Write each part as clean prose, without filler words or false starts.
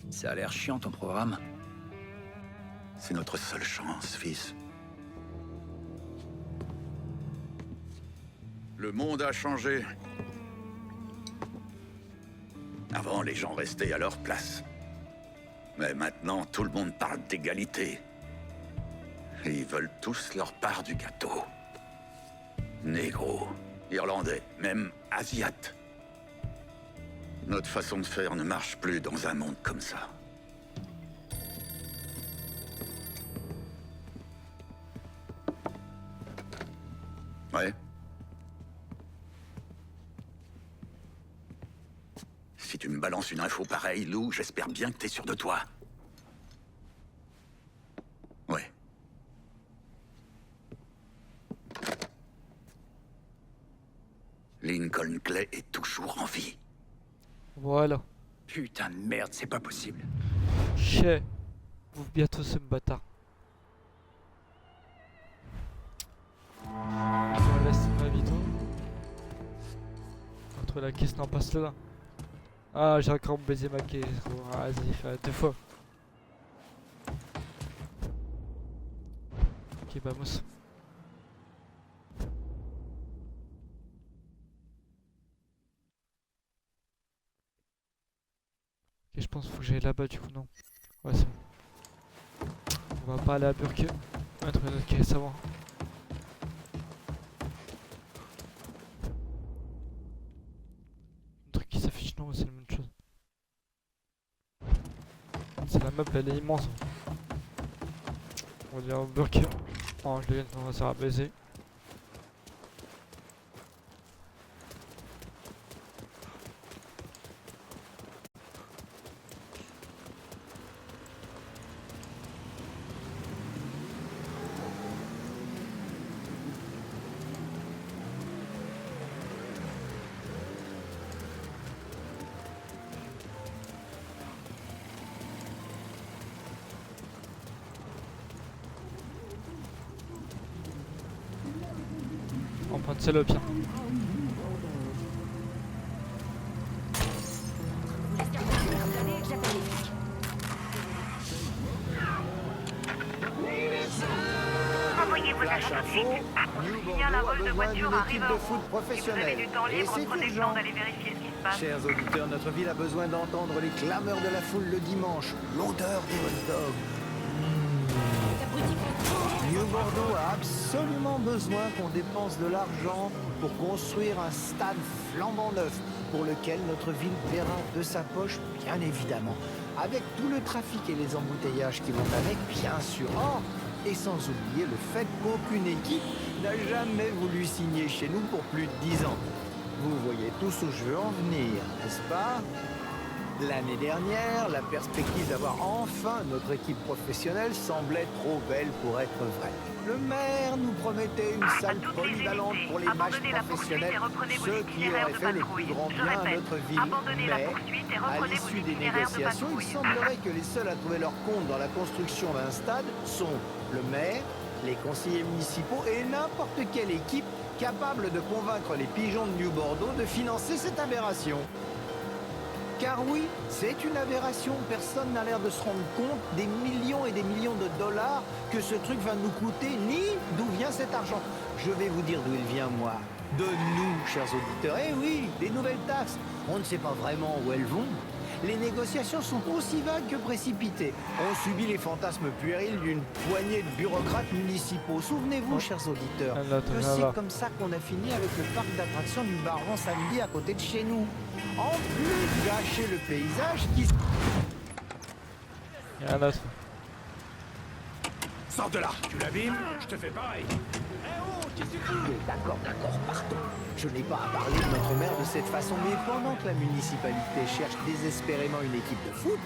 Ça a l'air chiant ton programme. C'est notre seule chance, fils. Le monde a changé. Avant, les gens restaient à leur place. Mais maintenant, tout le monde parle d'égalité. Et ils veulent tous leur part du gâteau. Négros, Irlandais, même Asiates. Notre façon de faire ne marche plus dans un monde comme ça. Ouais. Si tu me balances une info pareille, Lou, j'espère bien que t'es sûr de toi. Ouais. Lincoln Clay est toujours en vie. Voilà. Putain de merde, c'est pas possible. Chais. Vous bientôt ce bâtard. Voilà, c'est ma vidéo. Entre la caisse, non, passe là. Ah, j'ai encore baisé ma caisse. Gros. Vas-y, fais 2 fois. Ok, vamos. Ok, je pense qu'il faut que j'aille là-bas du coup, non. Ouais, c'est bon. On va pas aller à Burke. On va trouver notre caisse avant. Le truc qui s'affiche, non, c'est la même chose. C'est la map, elle est immense. On va dire Burke. Oh, je l'ai, on va se faire baiser. On prend celle au pire. Envoyez vos agents tout de suite. On signale un vol de voiture à équipe de Riverwood. foot Si vous avez professionnelle. du temps Et libre, c'est prenez le urgent. temps d'aller vérifier ce qui se passe. Chers auditeurs, notre ville a besoin d'entendre les clameurs de la foule le dimanche, l'odeur des hot dogs. New Bordeaux a absolument besoin qu'on dépense de l'argent pour construire un stade flambant neuf pour lequel notre ville paiera de sa poche, bien évidemment. Avec tout le trafic et les embouteillages qui vont avec, bien sûr. Oh, et sans oublier le fait qu'aucune équipe n'a jamais voulu signer chez nous pour plus de 10 ans. Vous voyez tous où je veux en venir, n'est-ce pas? L'année dernière, la perspective d'avoir enfin notre équipe professionnelle semblait trop belle pour être vraie. Le maire nous promettait une salle À toutes les polyvalente unités, pour les matchs abandonnez la poursuite professionnels, et reprenez vos ce qui itinéraires aurait de fait le patrouille. plus grand Je bien à répète, notre ville. abandonnez la Mais, poursuite et à reprenez vos l'issue des itinéraires de négociations, il patrouille. semblerait que les seuls à trouver leur compte dans la construction d'un stade sont le maire, les conseillers municipaux et n'importe quelle équipe capable de convaincre les pigeons de New Bordeaux de financer cette aberration. Car oui, c'est une aberration. Personne n'a l'air de se rendre compte des millions et des millions de dollars que ce truc va nous coûter, ni d'où vient cet argent. Je vais vous dire d'où il vient, moi. De nous, chers auditeurs. Eh oui, des nouvelles taxes. On ne sait pas vraiment où elles vont. Les négociations sont aussi vagues que précipitées. On subit les fantasmes puérils d'une poignée de bureaucrates municipaux. Souvenez-vous, chers auditeurs, que c'est comme ça qu'on a fini avec le parc d'attractions du Baron samedi à côté de chez nous. En plus de gâcher le paysage qui... Il y a un autre. Sors de là. Tu l'abîmes, je te fais pareil. D'accord, partons. Je n'ai pas à parler de notre maire de cette façon, mais pendant que la municipalité cherche désespérément une équipe de foot,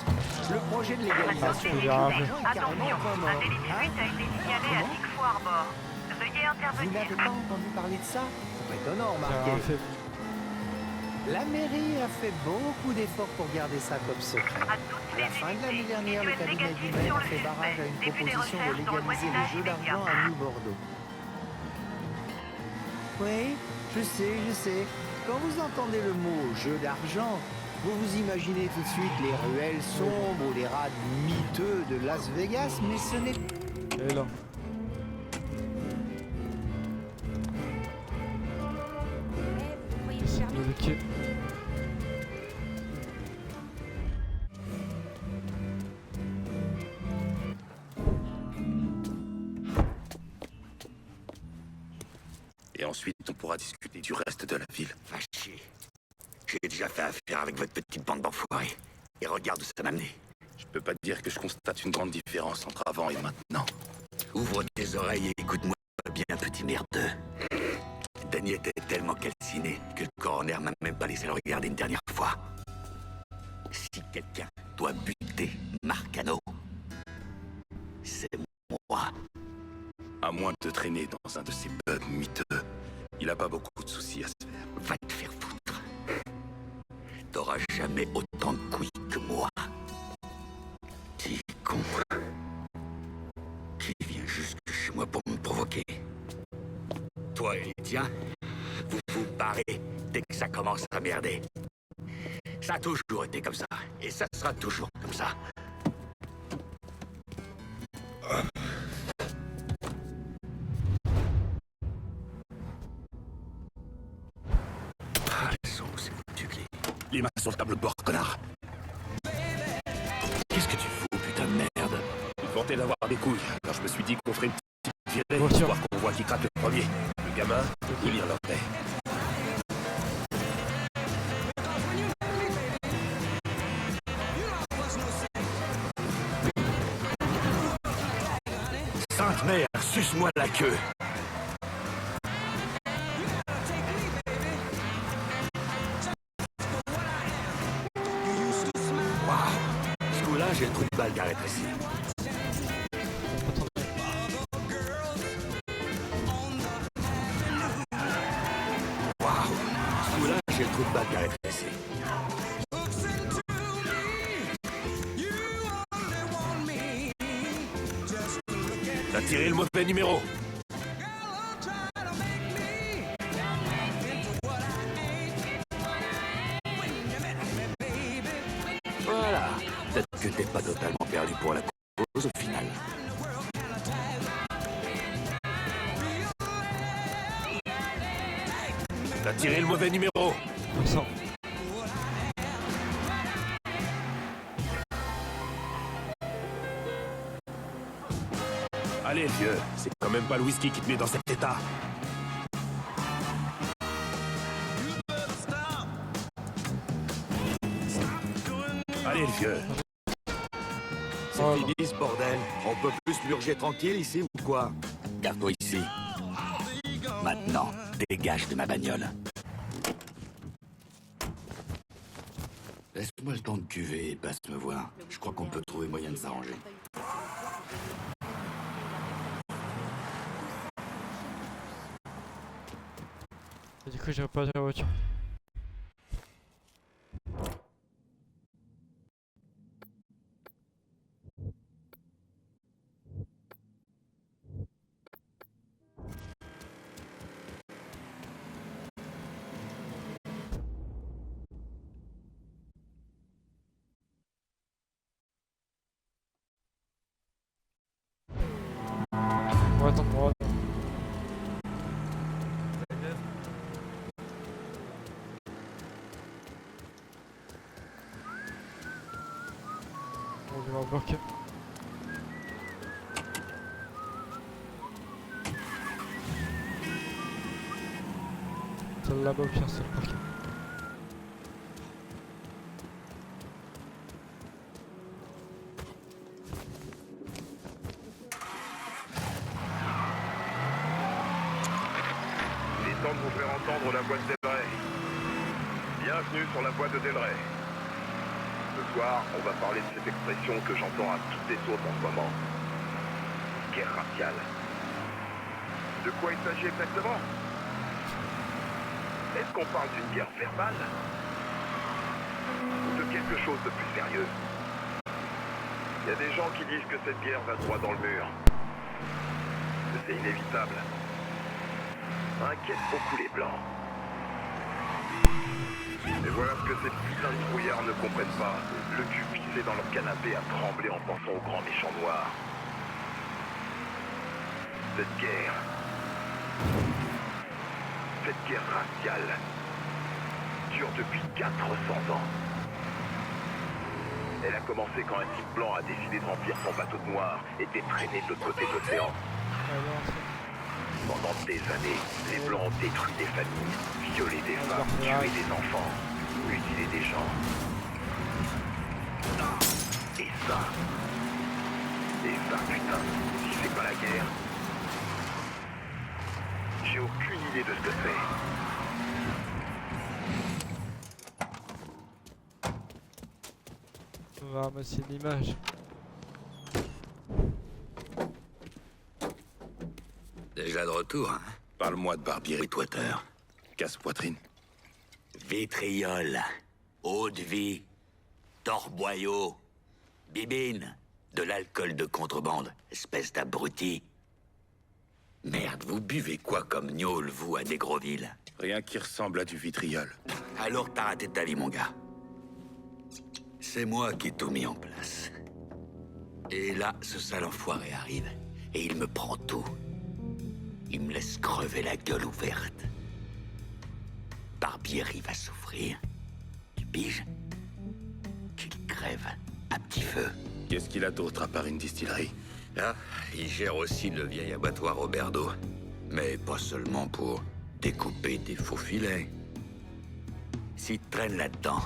le projet de légalisation il y a un peu. est carrément Attention, point mort. un délit de fuite a été signalé à Dick Harbor. Veuillez Vous n'avez intervenir. pas entendu parler de ça? C'est pas étonnant, Il y a remarquez. un fait. La mairie a fait beaucoup d'efforts pour garder ça comme secret. À toutes À les la fin de l'année unités, dernière, le visuel cabinet du négatif maire sur a le fait barrage à une suspect. Début des proposition de recherches dans le légaliser les voisinage jeux immédiat. d'argent à New Bordeaux. Oui, je sais. Quand vous entendez le mot jeu d'argent, Vous vous imaginez tout de suite les ruelles sombres ou les rats miteux de Las Vegas, mais ce n'est Elle est là. C'est le quai. Et ensuite, on pourra discuter du reste de la ville. Va chier. J'ai déjà fait affaire avec votre petite bande d'enfoirés. Et regarde où ça m'a amené. Je peux pas dire que je constate une grande différence entre avant et maintenant. Ouvre tes oreilles et écoute-moi bien, petit merdeux. Danny était tellement calciné que le coroner m'a même pas laissé le regarder une dernière fois. Si quelqu'un doit buter Marcano, c'est moi. À moins de traîner dans un de ces pubs miteux, il a pas beaucoup de soucis à se faire. Va te faire foutre. T'auras jamais autant de couilles que moi. Petit con. Qui vient jusque chez moi pour me provoquer. Toi et les tiens, vous vous barrez dès que ça commence à merder. Ça a toujours été comme ça, et ça sera toujours comme ça. Ah, le son, c'est foutu, Clé. Les mains sur le tableau de bord, connard. Qu'est-ce que tu fous, putain de merde? Il tentait d'avoir des couilles, alors je me suis dit qu'on ferait une petite virée, Voiture. histoire qu'on voit qui craque le premier. Le gamin, il irlandais. Sainte mère, suce-moi la queue. Waouh, ce coup-là, j'ai le trou de balle qui a rétréci. Waouh, ce coup-là, j'ai le trou de balle qui a rétréci. T'as tiré le mauvais numéro. Voilà, peut-être que t'es pas totalement perdu pour la cause au final. T'as tiré le mauvais numéro. Vincent. Allez, vieux, c'est quand même pas le whisky qui te met dans cet état. Allez, le vieux. C'est Oh, fini ce bordel. On peut plus purger tranquille ici ou quoi? Garde-toi ici. Maintenant, dégage de ma bagnole. Laisse-moi le temps de cuver et passe me voir. Je crois qu'on peut trouver moyen de s'arranger. Et du coup, j'ai reparti la voiture. On va attendre, on va attendre. On va bloquer. Celle là-bas au pire, c'est le parking. Il est temps de vous faire entendre la voix de Delray. Bienvenue sur la voix de Delray. Ce soir, on va parler de cette expression que j'entends à toutes les sauces en ce moment. Guerre raciale. De quoi il s'agit exactement? Est-ce qu'on parle d'une guerre verbale? Ou de quelque chose de plus sérieux? Il y a des gens qui disent que cette guerre va droit dans le mur. Que c'est inévitable. Ça inquiète beaucoup les Blancs. Et voilà ce que ces putains de brouillards ne comprennent pas. Le cul pissé dans leur canapé à trembler en pensant au grand méchant noir. Cette guerre raciale dure depuis 400 ans. Elle a commencé quand un type blanc a décidé de remplir son bateau de noir et d'être traîné de l'autre côté de l'océan. Pendant des années, les blancs ont détruit des familles, violé des femmes, tué des enfants, mutilé des gens. Et ça, putain, si c'est pas la guerre, j'ai aucune idée de ce que c'est. On va ramasser l'image. Déjà de retour, hein? Parle-moi de Barbier. Whitwater. Casse-poitrine. Vitriol. Eau-de-vie. Torboyau. Bibine. De l'alcool de contrebande. Espèce d'abruti. Merde, vous buvez quoi comme gnôle, vous, à Negroville? Rien qui ressemble à du vitriol. Alors t'as raté ta vie, mon gars. C'est moi qui ai tout mis en place. Et là, ce sale enfoiré arrive. Et il me prend tout. Il me laisse crever la gueule ouverte. Barbieri va souffrir. Tu piges? Qu'il crève à petit feu. Qu'est-ce qu'il a d'autre à part une distillerie? Ah, il gère aussi le vieil abattoir au Berdo. Mais pas seulement pour découper des faux filets. Si tu traînes là-dedans,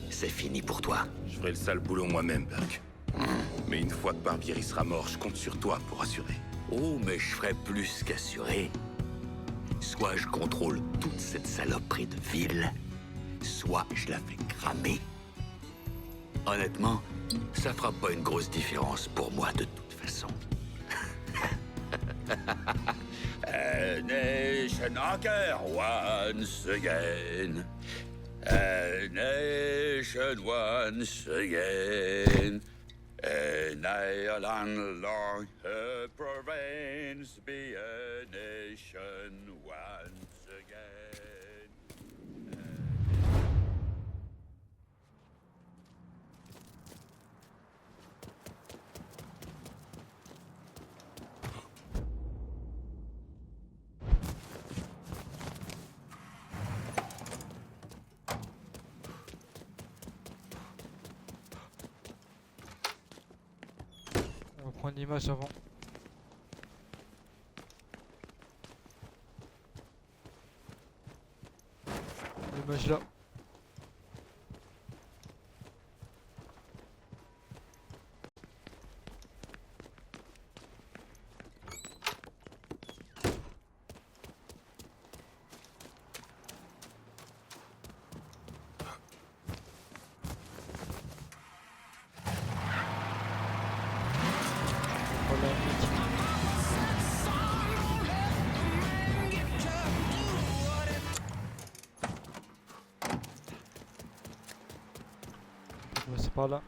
c'est fini pour toi. Je ferai le sale boulot moi-même, Buck. Mais une fois que Barbieri sera mort, je compte sur toi pour assurer. Oh, mais je ferai plus qu'assurer. Soit je contrôle toute cette saloperie de ville, soit je la fais cramer. Honnêtement, ça fera pas une grosse différence pour moi de toute façon. A nation anchor once again. A nation once again. An island long her province be a nation once again. On va prendre l'image avant. L'image là. Voilà, c'est par là.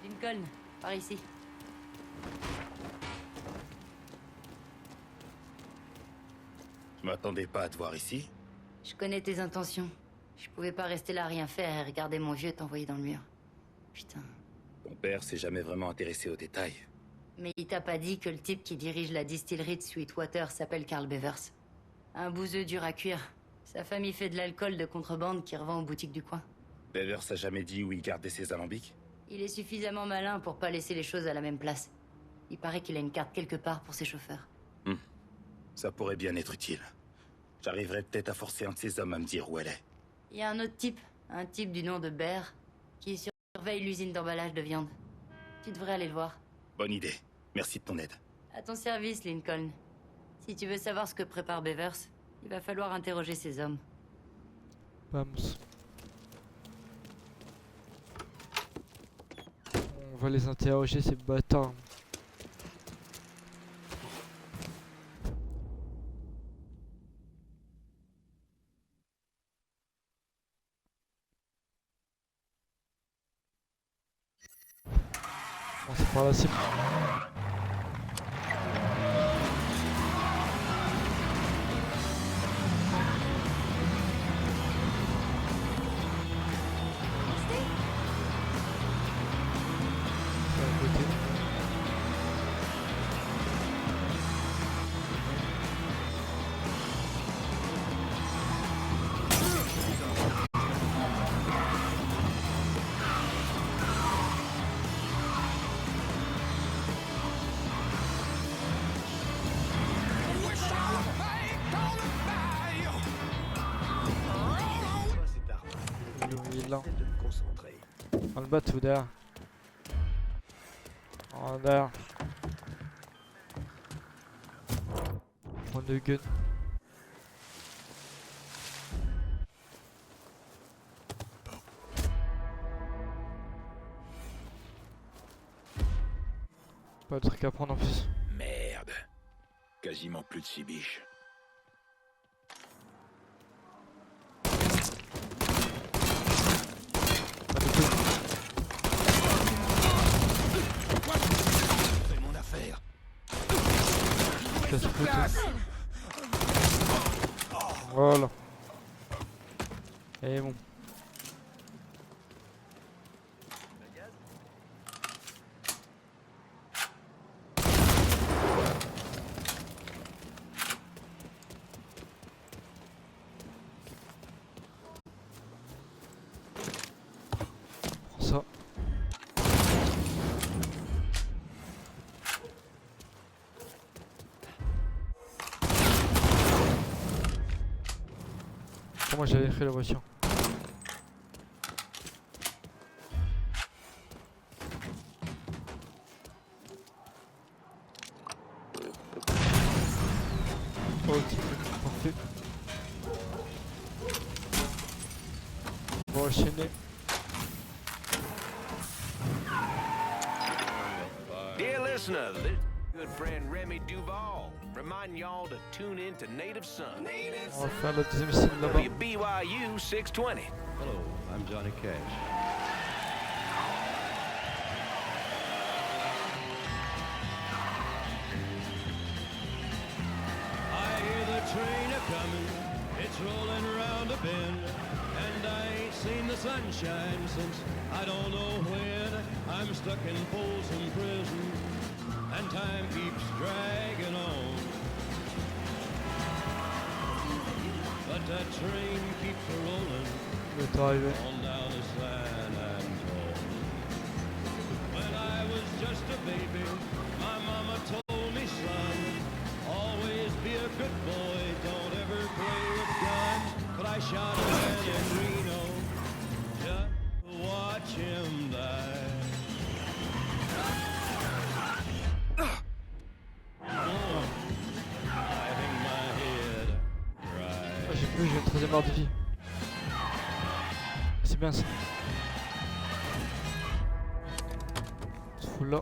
Lincoln, par ici. Je m'attendais pas à te voir ici. Je connais tes intentions. Je pouvais pas rester là à rien faire et regarder mon vieux t'envoyer dans le mur. Putain. Ton père s'est jamais vraiment intéressé aux détails. Mais il t'a pas dit que le type qui dirige la distillerie de Sweetwater s'appelle Carl Bevers. Un bouseux dur à cuire. Sa famille fait de l'alcool de contrebande qui revend aux boutiques du coin. Bevers a jamais dit où il gardait ses alambics? Il est suffisamment malin pour pas laisser les choses à la même place. Il paraît qu'il a une carte quelque part pour ses chauffeurs. Ça pourrait bien être utile. J'arriverai peut-être à forcer un de ces hommes à me dire où elle est. Il y a un autre type, un type du nom de Bear, qui surveille l'usine d'emballage de viande. Tu devrais aller le voir. Bonne idée. Merci de ton aide. À ton service, Lincoln. Si tu veux savoir ce que prépare Bevers, il va falloir interroger ses hommes. Bams. On va les interroger, ces bâtards. Bon, c'est par là, c'est... là. De me concentrer. Dans le bateau derrière. En derrière. Point de gun. Pas de truc à prendre en plus. Merde. Quasiment plus de 6 biches. Pas de tout. Fais mon affaire. Casse le voilà. Et bon. Prends ça. Moi j'avais fait la voiture. Ok, parfait. Bon, enchaîner. Dear listener, this good friend Remy Duval remind y'all to tune in to Native Son. On va faire la deuxième scène là-bas. WBYU 620. Hello, I'm Johnny Cash. I hear the train a-comin', it's rolling around a bend, and I ain't seen the sunshine since I don't know when. I'm stuck in Folsom Prison, and time keeps dragging on. But that train keeps a-rolling Le temps arrivé. on down to San Antone. When I was just a baby, my mama told me, son, always be a good boy, don't ever play with guns. But I shot a man in Reno just to watch him die. Oh, I hang my head right. Ah, j'ai plus, j'ai une 13e barre de vie. C'est bien ça. Se fout là.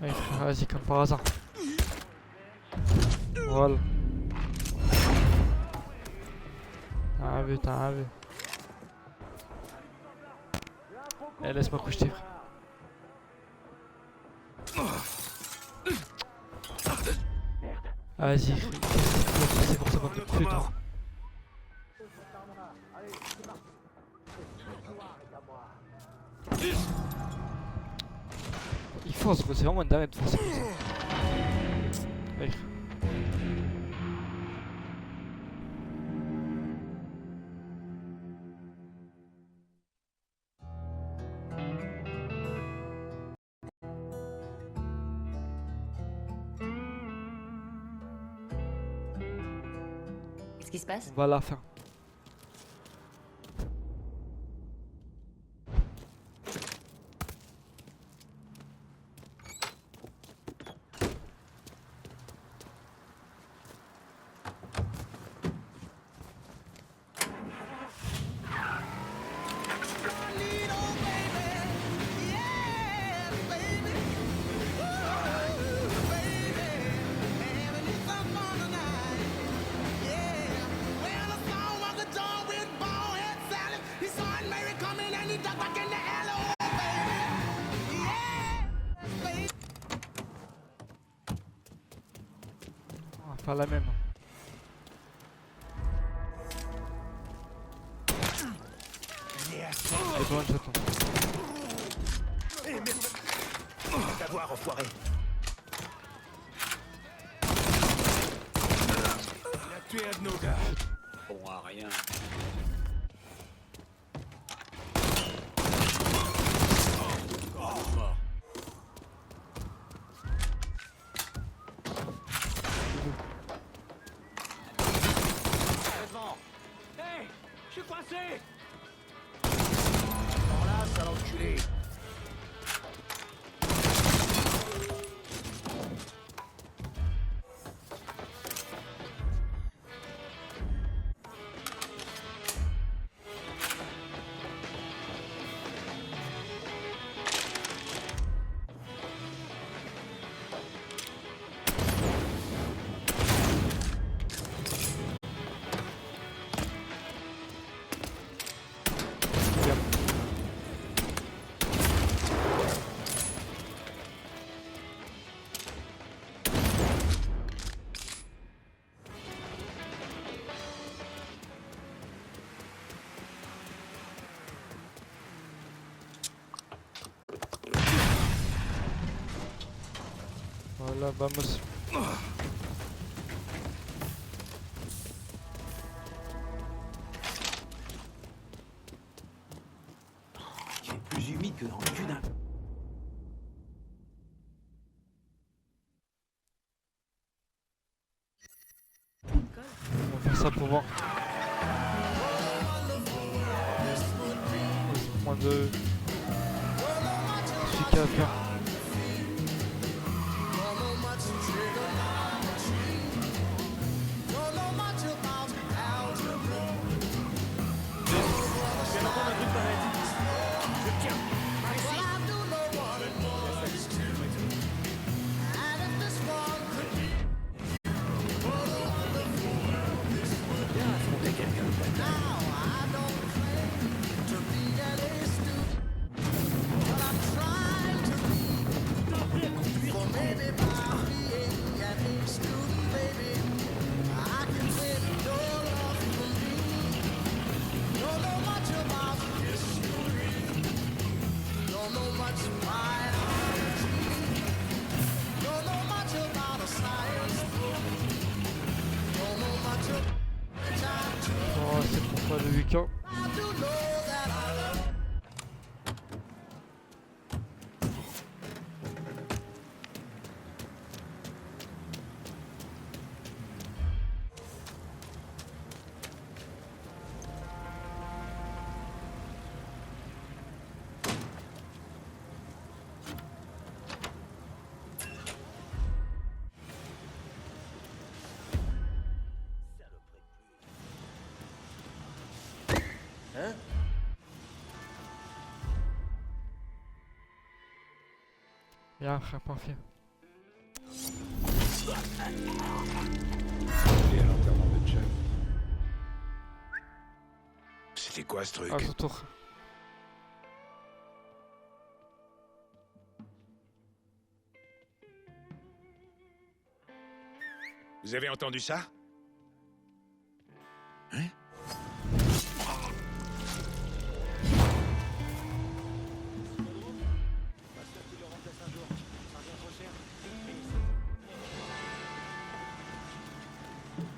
Allez frère, vas-y comme par hasard. Voilà. T'as vu. Eh, laisse-moi coucher, frère. Vas-y, c'est pour ça bande de pute. Hein. Il force, c'est vraiment une dingue de forcer comme ça. Allez. Qu'est-ce qui se passe? On va la fin. On va faire la même. Et bon, j'attends. T'avoir, enfoiré. Il a tué un de nos gars. Bon à rien. Voilà, vamos. Il est plus humide que dans le cul d'un... On va faire ça pour voir. Moins de... celui qu'il y a à faire. Oh, c'est pourquoi le week-end. Bien, frère, parfait. Et à l'enterrement de Jeff. C'était quoi ce truc? À son tour. Vous avez entendu ça? Hein?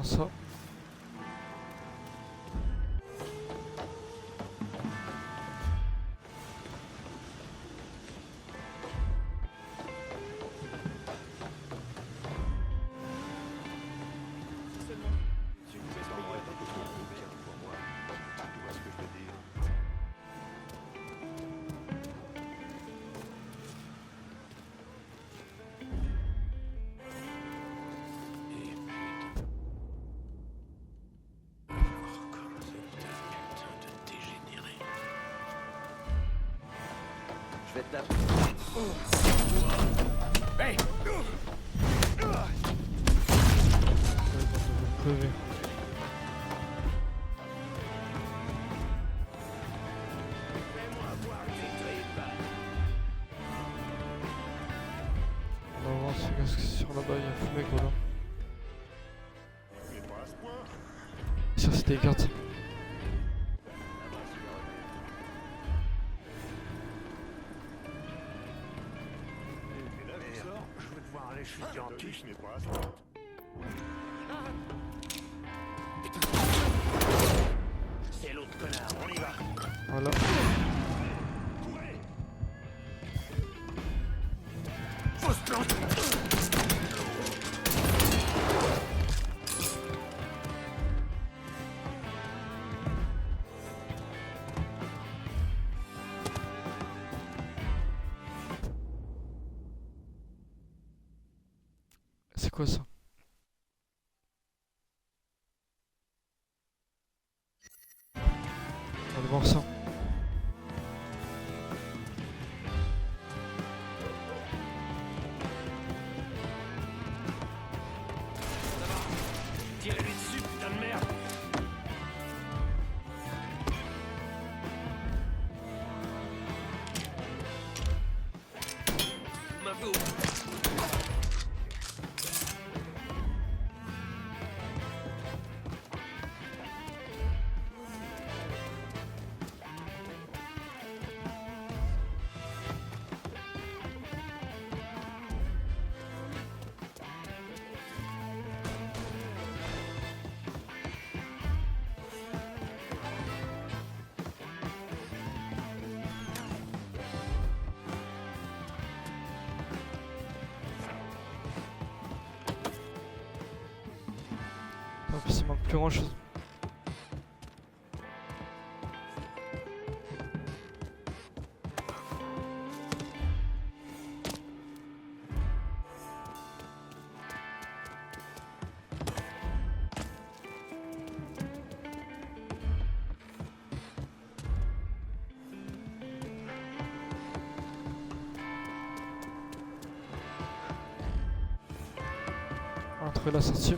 Ça. Je vais te la... Hey! Crever. On va voir ce que c'est sur là-bas, il y a un fumé gros là. Sur c'était les cartes. C'est l'autre connard, on y va. Voilà. Fausse plante. C'est quoi ça? On va voir ça. Tirez-lui dessus, putain de merde. Ma boue. plus il manque plus grand chose. Entre la sortie.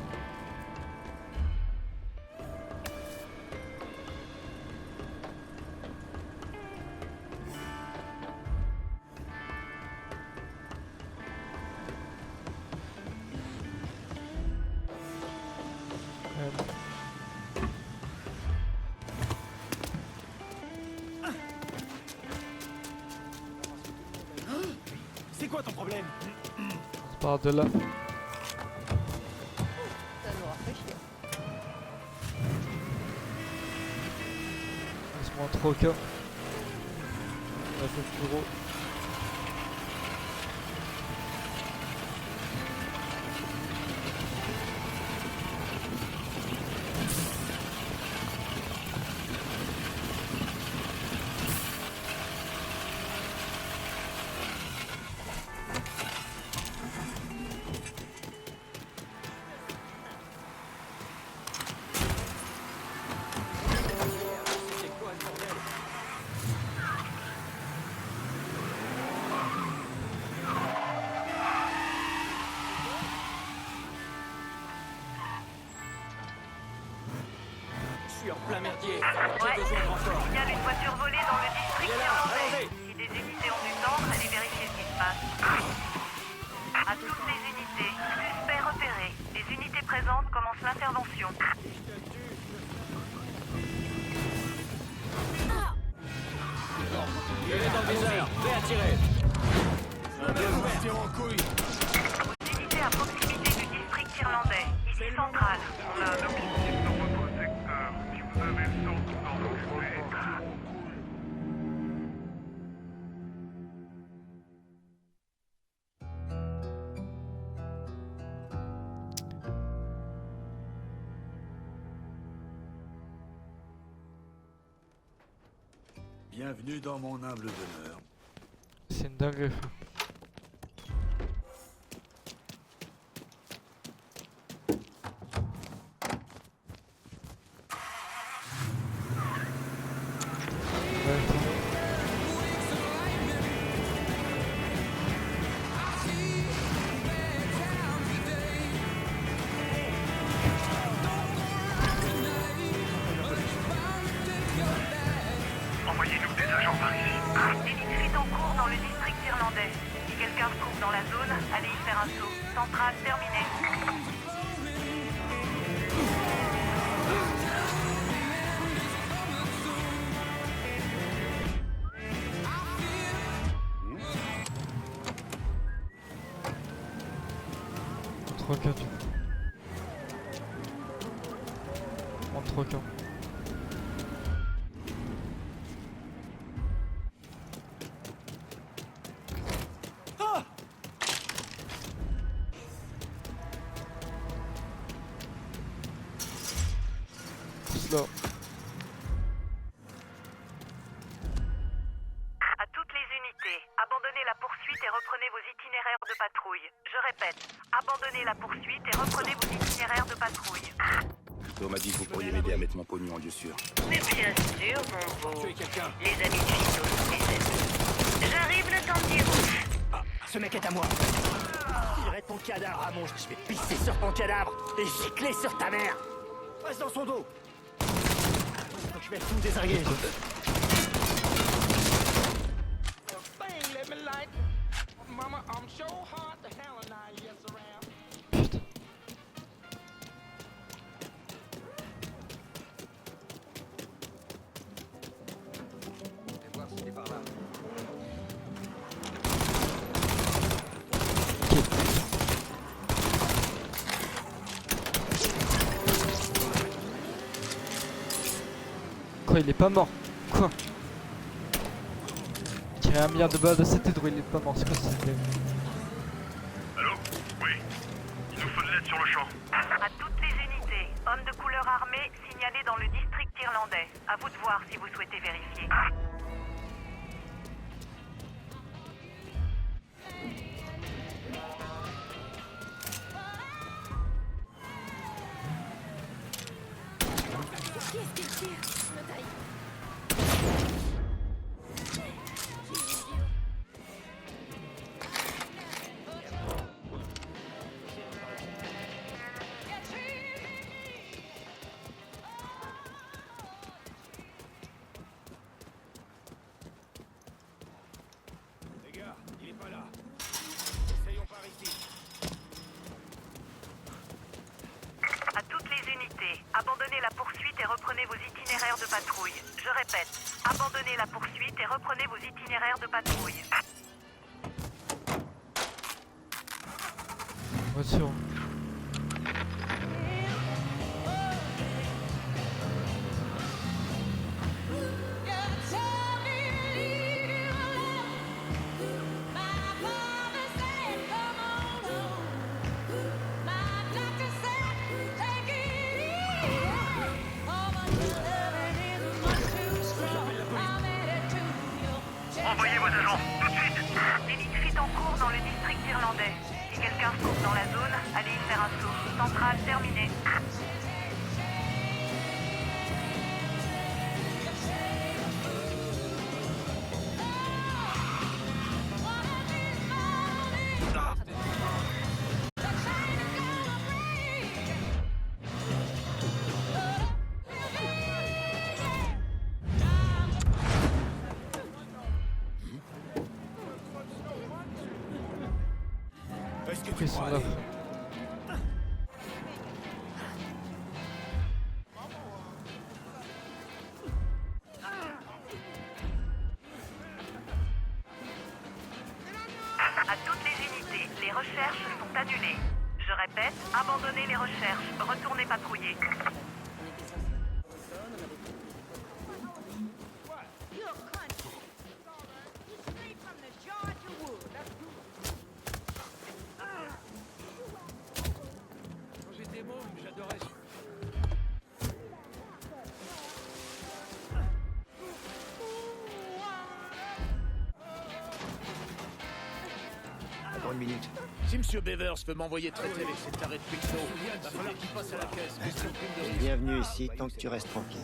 C'est quoi ton problème? On part de là. On se montre au cas. On a fait le bureau. Je suis en plein merdier. Ouais, J'ai besoin de renfort. il y a une voiture volée dans le district Il est là, irlandais. allons-y. Si des unités ont du temps, allez vérifier ce qui se passe. À toutes les unités, suspect repéré. Les unités présentes commencent l'intervention. Il est dans le viseur. Prêt à tirer. Unité à proximité du district irlandais. Ici centrale. On a un objectif dans votre secteur. Si vous avez le temps de vous en occuper. Bienvenue dans mon humble demeure. C'est une dinguerie. Envoyez-nous des agents par ici. Des fuite en cours dans le district irlandais. Si quelqu'un se trouve dans la zone, allez y faire un saut. Centrale terminée. Entre cas du coup. Entre cas. Là. À toutes les unités, abandonnez la poursuite et reprenez vos itinéraires de patrouille. Je répète, abandonnez la poursuite et reprenez vos itinéraires de patrouille. On m'a dit que vous pourriez m'aider à mettre mon pognon en lieu sûr. Mais bien sûr, mon beau. Tuer quelqu'un. Les amis de Fitos, les amis. J'arrive le temps de dire ouf. Ah, ce mec est à moi. Tirerai ton cadavre à mon... Je vais pisser sur ton cadavre et gicler sur ta mère. Passe dans son dos. Je vais tout désarguer. Putain. Quoi, il est pas mort? Quoi? Tirer 1 milliard de balles de cette hédro, il est pas mort, c'est quoi cette idée? Allô? Oui. Il nous faut de l'aide sur le champ. À toutes les unités, hommes de couleur armée signalé dans le district irlandais. À vous de voir si vous souhaitez vérifier. Les gars, il est pas là. Essayons par ici. À toutes les unités, abandonnez la poursuite et reprenez vos itinéraires de patrouille. Je répète, abandonnez la poursuite et reprenez vos itinéraires de patrouille. Voiture. Envoyez vos agents, tout de suite. Une fuite en cours dans le district irlandais. Si quelqu'un se trouve dans la zone, allez y faire un saut. Centrale terminée. Est-ce que Ok, tu ils sont crois là. aller? À toutes les unités, les recherches sont annulées. Je répète, abandonnez les recherches. Retournez patrouiller. Quand j'étais môme, j'adorais. Encore une minute. Si Monsieur Bevers veut m'envoyer traiter avec ses tarés de pixels, va falloir qu'il passe à la caisse. Question prime de risque. Bienvenue ici, tant que tu restes tranquille.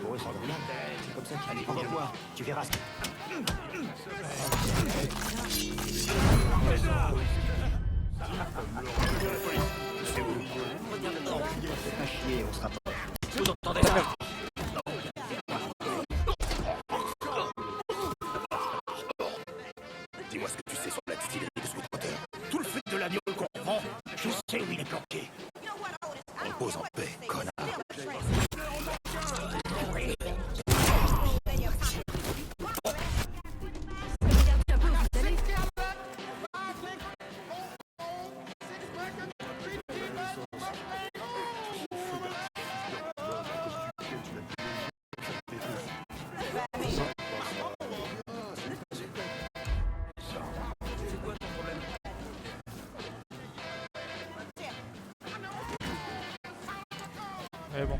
Pour eux, c'est normal. C'est comme ça qu'il faut voir. Tu verras. C'est où? Fais pas chier, on se rapproche. Vous entendez ça? Dis-moi ce que tu sais sur la distillerie de Sweetwater. Tout le fait de l'avion qu'on prend, je sais où il est planqué. Repose en paix, connard. Allez, bon.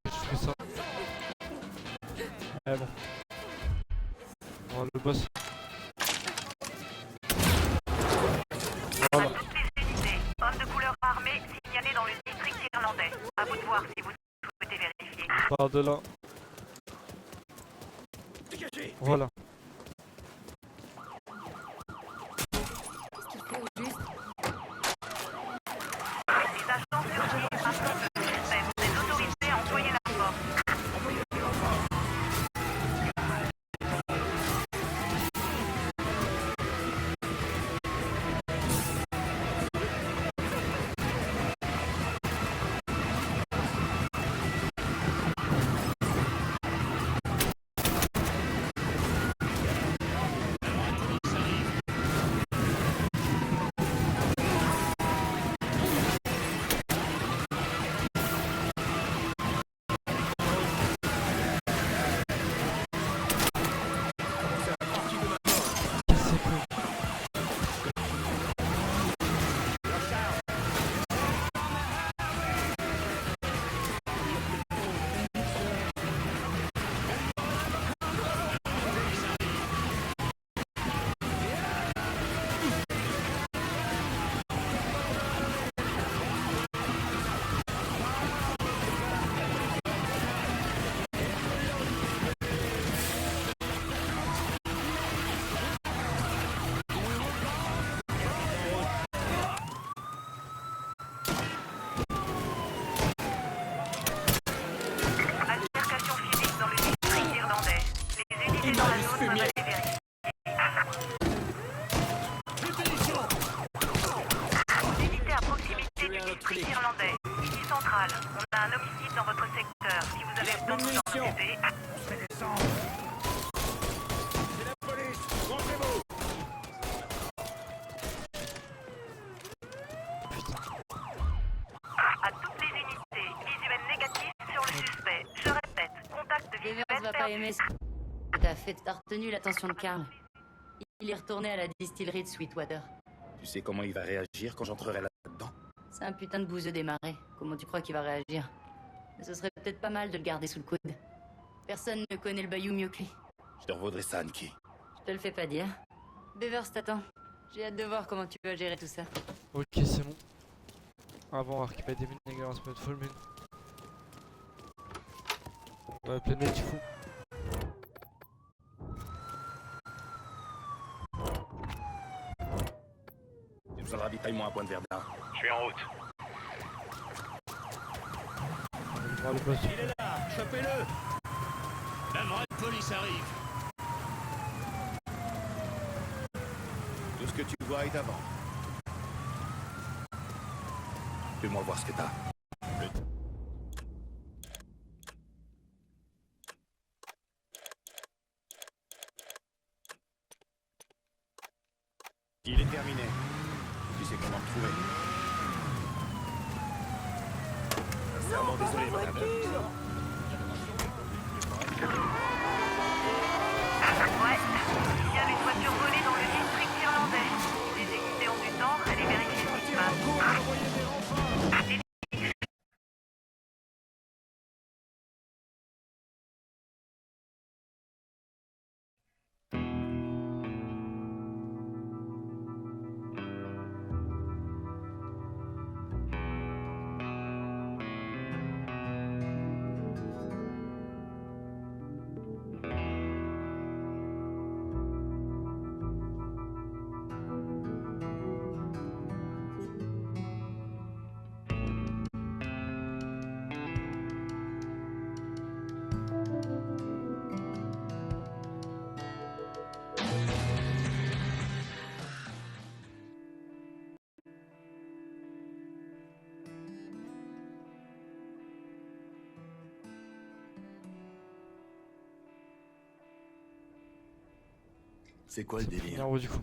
Je fais ça. Allez, bon. On va le boss. Voilà. À toutes les unités, homme de couleur armée signalé dans le district irlandais. À vous de voir si vous souhaitez vérifier. Par de là. Dégagez! Voilà. Les agents surveillent maintenant le système. Les autorités à employer la force. autres peuvent aller vérifier. Unité à proximité du district irlandais. Ici centrale. On a un homicide dans votre secteur. Si vous avez le temps de vous en occuper. À toutes les unités, visuel négatif sur le suspect. Je répète, contact visuel Bevers va pas perdu. aimer ce que t'as fait. T'as retenu l'attention de Carl. Il est retourné à la distillerie de Sweetwater. Tu sais comment il va réagir quand j'entrerai là-dedans? C'est un putain de bouseux démarré. Comment tu crois qu'il va réagir? Mais ce serait peut-être pas mal de le garder sous le coude. Personne ne connaît le bayou mieux que lui. Je te revaudrai ça, Anki. Je te le fais pas dire. Bevers t'attend. J'ai hâte de voir comment tu vas gérer tout ça. Ok, c'est bon. Avant, on va récupérer des vinaigres, on se met full moon. Ouais, plein de tu fous. J'ai besoin de ravitaillement à Pointe Verdun. Je suis en route. On va aller voir le boss. Il est là, chopez-le. La vraie police arrive. Tout ce que tu vois est avant. Fais-moi voir ce que t'as. Il est terminé. Tu sais comment le trouver. Sincèrement désolé, madame. Ouais, il y a une voiture volée dans le district irlandais. Les unités ont du temps, allez vérifier ce qui se passe. C'est quoi le délire? En haut du coup.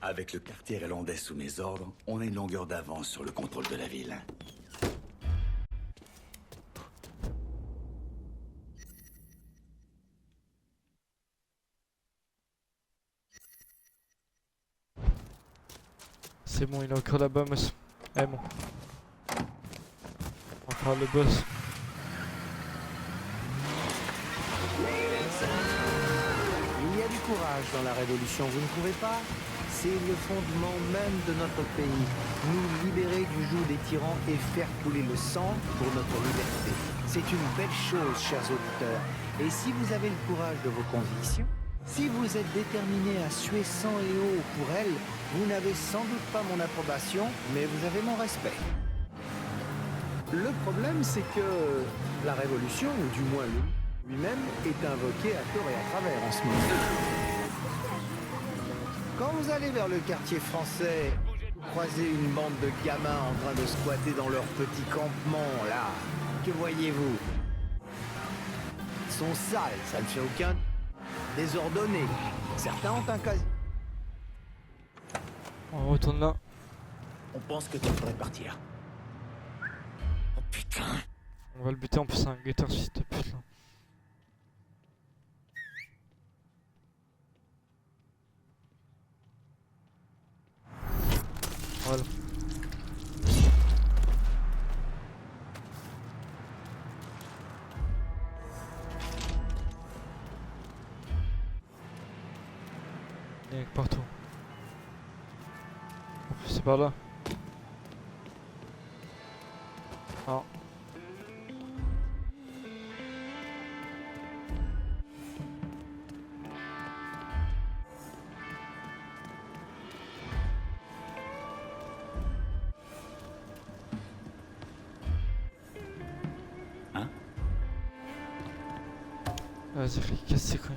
Avec le quartier irlandais sous mes ordres, on a une longueur d'avance sur le contrôle de la ville. C'est bon, il est encore là-bas, monsieur. Eh bon. On va faire le boss. Il y a du courage dans la Révolution, vous ne trouvez pas? C'est le fondement même de notre pays. Nous libérer du joug des tyrans et faire couler le sang pour notre liberté. C'est une belle chose, chers auditeurs. Et si vous avez le courage de vos convictions, si vous êtes déterminés à suer sang et eau pour elles, vous n'avez sans doute pas mon approbation, mais vous avez mon respect. Le problème, c'est que la Révolution, ou du moins lui-même, est invoqué à tort et à travers en ce moment. Quand vous allez vers le quartier français, vous croisez une bande de gamins en train de squatter dans leur petit campement, là. Que voyez-vous? Ils sont sales, ça ne fait aucun... Désordonnés. Certains ont un casier. On retourne là. On pense que tu devrais partir. Oh putain! On va le buter en plus, un guetteur fils de pute là. Voilà. Il y a partout. En plus, c'est par là. Ah. Vas-y, casse ses couilles.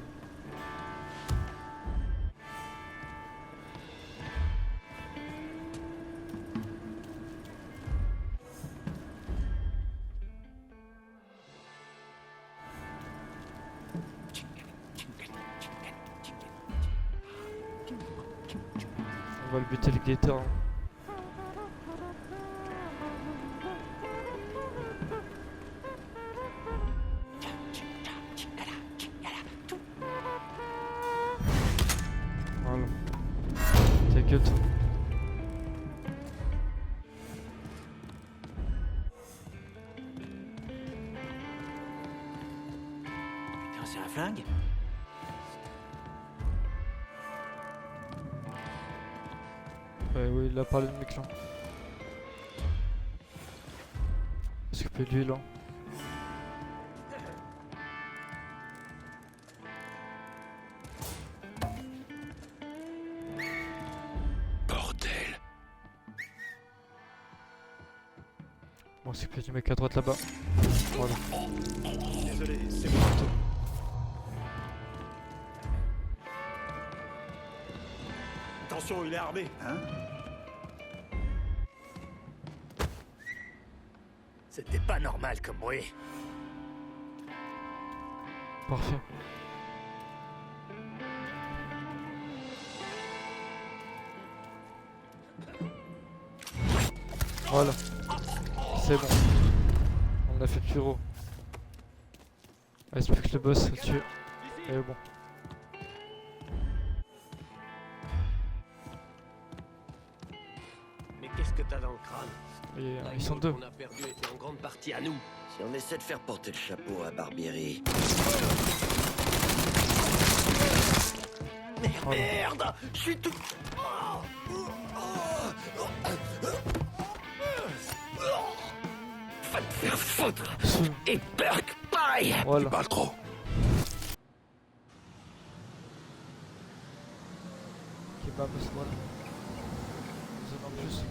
On va le buter le guetteur. Voilà. T'as que toi. Putain, c'est un flingue? Ouais, oui, il a parlé de mec là. S'occuper de lui là. Bordel. On va s'occuper du mec à droite là-bas. Voilà. Désolé, c'est mon marteau. Attention, il est armé. Hein? C'était pas normal comme bruit. Parfait. Voilà. C'est bon. On a fait le pyro. Reste plus que le boss à tuer. Et bon. Mais qu'est-ce que t'as dans le crâne? Et, ils sont deux. On a perdu était en grande partie à nous. Si on essaie de faire porter le chapeau à Barbieri. Merde, je suis tout... Va te faire foutre. Sous- Et Burke, pareil. Voilà. Parle trop. Kebab, voilà. Zone en plus.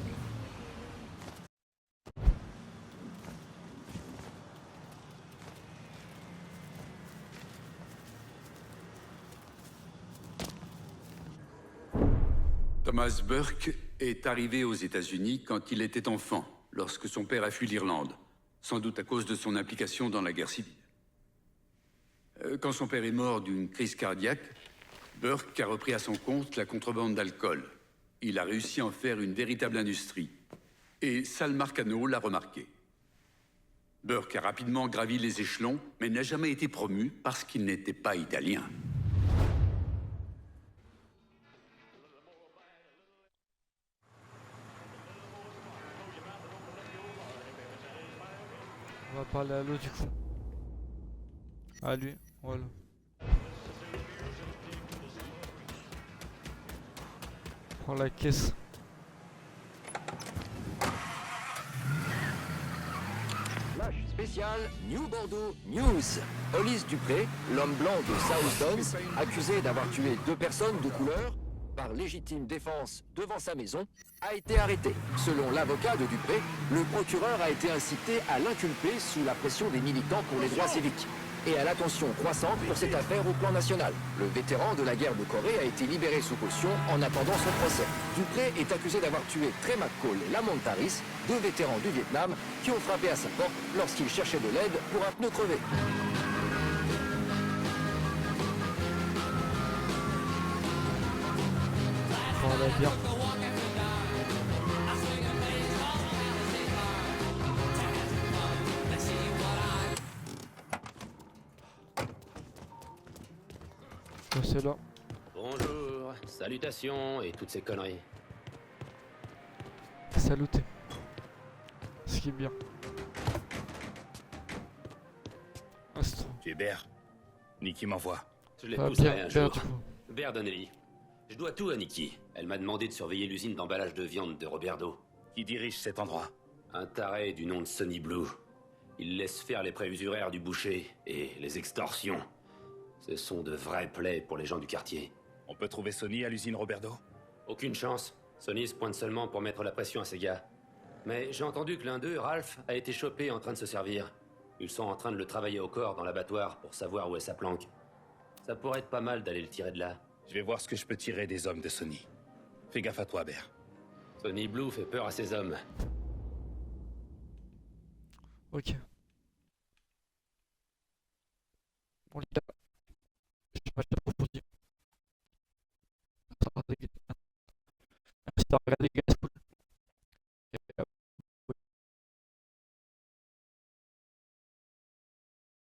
Thomas Burke est arrivé aux États-Unis quand il était enfant, lorsque son père a fui l'Irlande, sans doute à cause de son implication dans la guerre civile. Quand son père est mort d'une crise cardiaque, Burke a repris à son compte la contrebande d'alcool. Il a réussi à en faire une véritable industrie. Et Sal Marcano l'a remarqué. Burke a rapidement gravi les échelons, mais n'a jamais été promu parce qu'il n'était pas italien. On va parler à l'eau du coup. À lui, voilà. Prends la caisse. Flash spécial New Bordeaux News. Hollis Dupré, l'homme blanc de South Downs, accusé d'avoir tué 2 personnes de couleur par légitime défense devant sa maison, a été arrêté. Selon l'avocat de Dupré, le procureur a été incité à l'inculper sous la pression des militants pour les droits civiques et à l'attention croissante pour cette affaire au plan national. Le vétéran de la guerre de Corée a été libéré sous caution en attendant son procès. Dupré est accusé d'avoir tué Trey McCall et Lamont Harris, 2 vétérans du Vietnam qui ont frappé à sa porte lorsqu'il cherchait de l'aide pour un pneu crevé. Voilà bien. C'est là. Bonjour, salutations et toutes ces conneries. Saluté. Ce qui est bien. Astro. Tu es Bert. Nikki m'envoie. Je les Ah, pousserai bien, un bien, jour. du coup. Bert Donnelly. Je dois tout à Nikki. Elle m'a demandé de surveiller l'usine d'emballage de viande de Roberto. Qui dirige cet endroit? Un taré du nom de Sonny Blue. Il laisse faire les préusuraires du boucher et les extorsions. Ce sont de vrais plaies pour les gens du quartier. On peut trouver Sonny à l'usine Roberto? Aucune chance. Sonny se pointe seulement pour mettre la pression à ses gars. Mais j'ai entendu que l'un d'eux, Ralph, a été chopé en train de se servir. Ils sont en train de le travailler au corps dans l'abattoir pour savoir où est sa planque. Ça pourrait être pas mal d'aller le tirer de là. Je vais voir ce que je peux tirer des hommes de Sonny. Fais gaffe à toi, Bear. Sonny Blue fait peur à ses hommes. Ok.